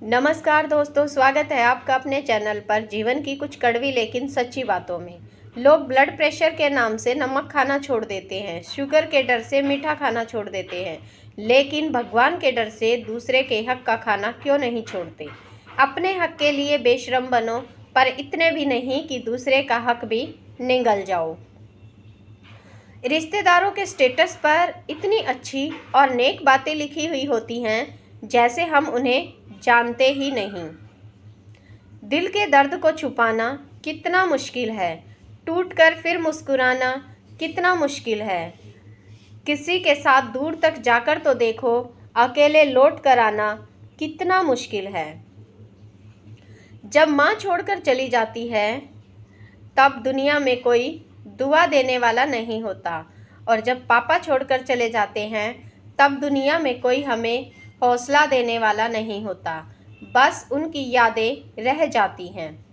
नमस्कार दोस्तों, स्वागत है आपका अपने चैनल पर जीवन की कुछ कड़वी लेकिन सच्ची बातों में। लोग ब्लड प्रेशर के नाम से नमक खाना छोड़ देते हैं, शुगर के डर से मीठा खाना छोड़ देते हैं, लेकिन भगवान के डर से दूसरे के हक का खाना क्यों नहीं छोड़ते। अपने हक के लिए बेशरम बनो, पर इतने भी नहीं कि दूसरे का हक भी निगल जाओ। रिश्तेदारों के स्टेटस पर इतनी अच्छी और नेक बातें लिखी हुई होती हैं जैसे हम उन्हें जानते ही नहीं। दिल के दर्द को छुपाना कितना मुश्किल है, टूटकर फिर मुस्कुराना कितना मुश्किल है। किसी के साथ दूर तक जाकर तो देखो, अकेले लौट कर आना कितना मुश्किल है। जब माँ छोड़कर चली जाती है तब दुनिया में कोई दुआ देने वाला नहीं होता, और जब पापा छोड़कर चले जाते हैं तब दुनिया में कोई हमें हौसला देने वाला नहीं होता, बस उनकी यादें रह जाती हैं।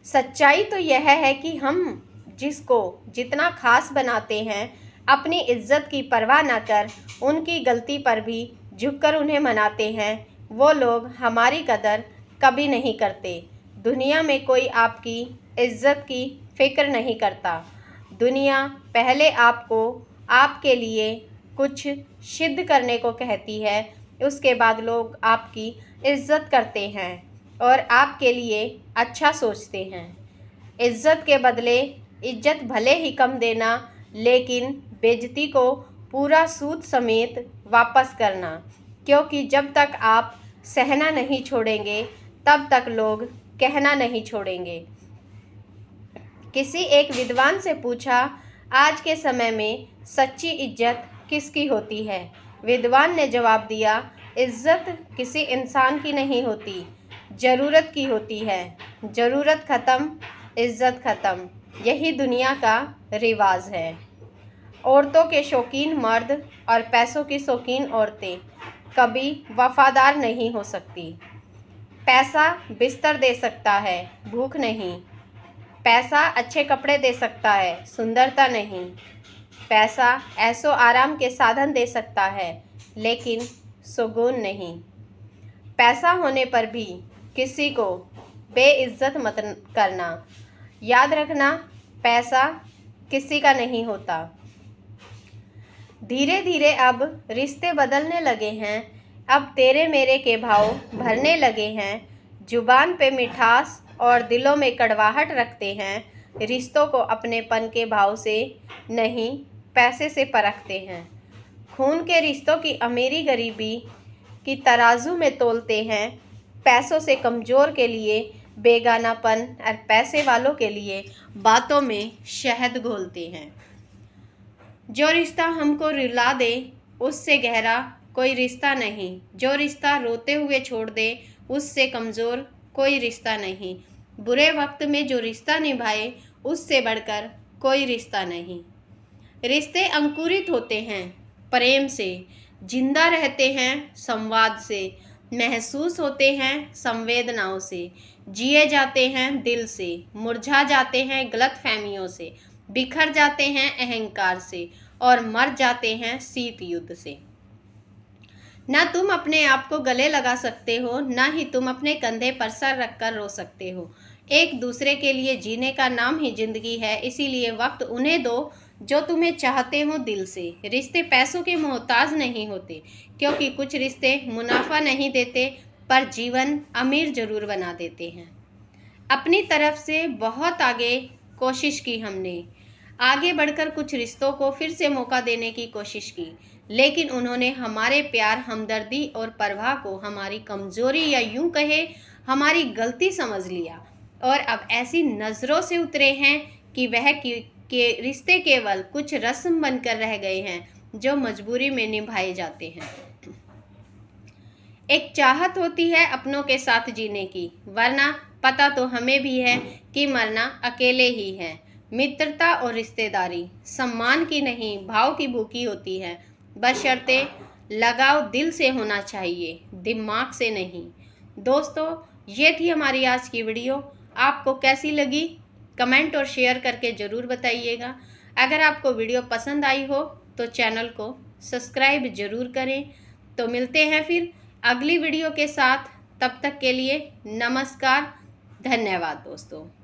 सच्चाई तो यह है कि हम जिसको जितना खास बनाते हैं, अपनी इज्जत की परवाह न कर उनकी गलती पर भी झुककर उन्हें मनाते हैं, वो लोग हमारी कदर कभी नहीं करते। दुनिया में कोई आपकी इज्जत की फिक्र नहीं करता। दुनिया पहले आपको आपके लिए कुछ सिद्ध करने को कहती है, उसके बाद लोग आपकी इज्जत करते हैं और आपके लिए अच्छा सोचते हैं। इज्जत के बदले इज्जत भले ही कम देना, लेकिन बेइज्जती को पूरा सूद समेत वापस करना, क्योंकि जब तक आप सहना नहीं छोड़ेंगे तब तक लोग कहना नहीं छोड़ेंगे। किसी एक विद्वान से पूछा, आज के समय में सच्ची इज्जत किसकी होती है? विद्वान ने जवाब दिया, इज्जत किसी इंसान की नहीं होती, ज़रूरत की होती है। ज़रूरत ख़त्म, इज्जत ख़त्म, यही दुनिया का रिवाज है। औरतों के शौकीन मर्द और पैसों की शौकीन औरतें कभी वफादार नहीं हो सकती। पैसा बिस्तर दे सकता है, भूख नहीं। पैसा अच्छे कपड़े दे सकता है, सुंदरता नहीं। पैसा ऐसो आराम के साधन दे सकता है, लेकिन सुकून नहीं। पैसा होने पर भी किसी को बेइज्जत मत करना। याद रखना, पैसा किसी का नहीं होता। धीरे धीरे अब रिश्ते बदलने लगे हैं, अब तेरे मेरे के भाव भरने लगे हैं। जुबान पे मिठास और दिलों में कड़वाहट रखते हैं। रिश्तों को अपनेपन के भाव से नहीं, पैसे से परखते हैं। खून के रिश्तों की अमीरी गरीबी की तराजू में तोलते हैं। पैसों से कमज़ोर के लिए बेगानापन और पैसे वालों के लिए बातों में शहद घोलते हैं। जो रिश्ता हमको रुला दे उससे गहरा कोई रिश्ता नहीं। जो रिश्ता रोते हुए छोड़ दे उससे कमज़ोर कोई रिश्ता नहीं। बुरे वक्त में जो रिश्ता निभाए उससे बढ़कर कोई रिश्ता नहीं। रिश्ते अंकुरित होते हैं प्रेम से, जिंदा रहते हैं संवाद से, महसूस होते हैं संवेदनाओं से, जिए जाते हैं दिल से, मुरझा जाते हैं गलतफहमियों से, बिखर जाते हैं अहंकार से और मर जाते हैं शीत युद्ध से। ना तुम अपने आप को गले लगा सकते हो, ना ही तुम अपने कंधे पर सर रखकर रो सकते हो। एक दूसरे के लिए जीने का नाम ही जिंदगी है, इसीलिए वक्त उन्हें दो जो तुम्हें चाहते हो दिल से। रिश्ते पैसों के मोहताज नहीं होते, क्योंकि कुछ रिश्ते मुनाफा नहीं देते पर जीवन अमीर जरूर बना देते हैं। अपनी तरफ से बहुत आगे कोशिश की हमने, आगे बढ़कर कुछ रिश्तों को फिर से मौका देने की कोशिश की, लेकिन उन्होंने हमारे प्यार, हमदर्दी और परवाह को हमारी कमज़ोरी या यूं कहे हमारी गलती समझ लिया, और अब ऐसी नज़रों से उतरे हैं कि वह के रिश्ते केवल कुछ रस्म बनकर रह गए हैं जो मजबूरी में निभाए जाते हैं। एक चाहत होती है अपनों के साथ जीने की, वरना पता तो हमें भी है कि मरना अकेले ही है। मित्रता और रिश्तेदारी सम्मान की नहीं, भाव की भूखी होती है, बशर्ते लगाव दिल से होना चाहिए, दिमाग से नहीं। दोस्तों, ये थी हमारी आज की वीडियो। आपको कैसी लगी कमेंट और शेयर करके ज़रूर बताइएगा। अगर आपको वीडियो पसंद आई हो तो चैनल को सब्सक्राइब ज़रूर करें। तो मिलते हैं फिर अगली वीडियो के साथ। तब तक के लिए नमस्कार, धन्यवाद दोस्तों।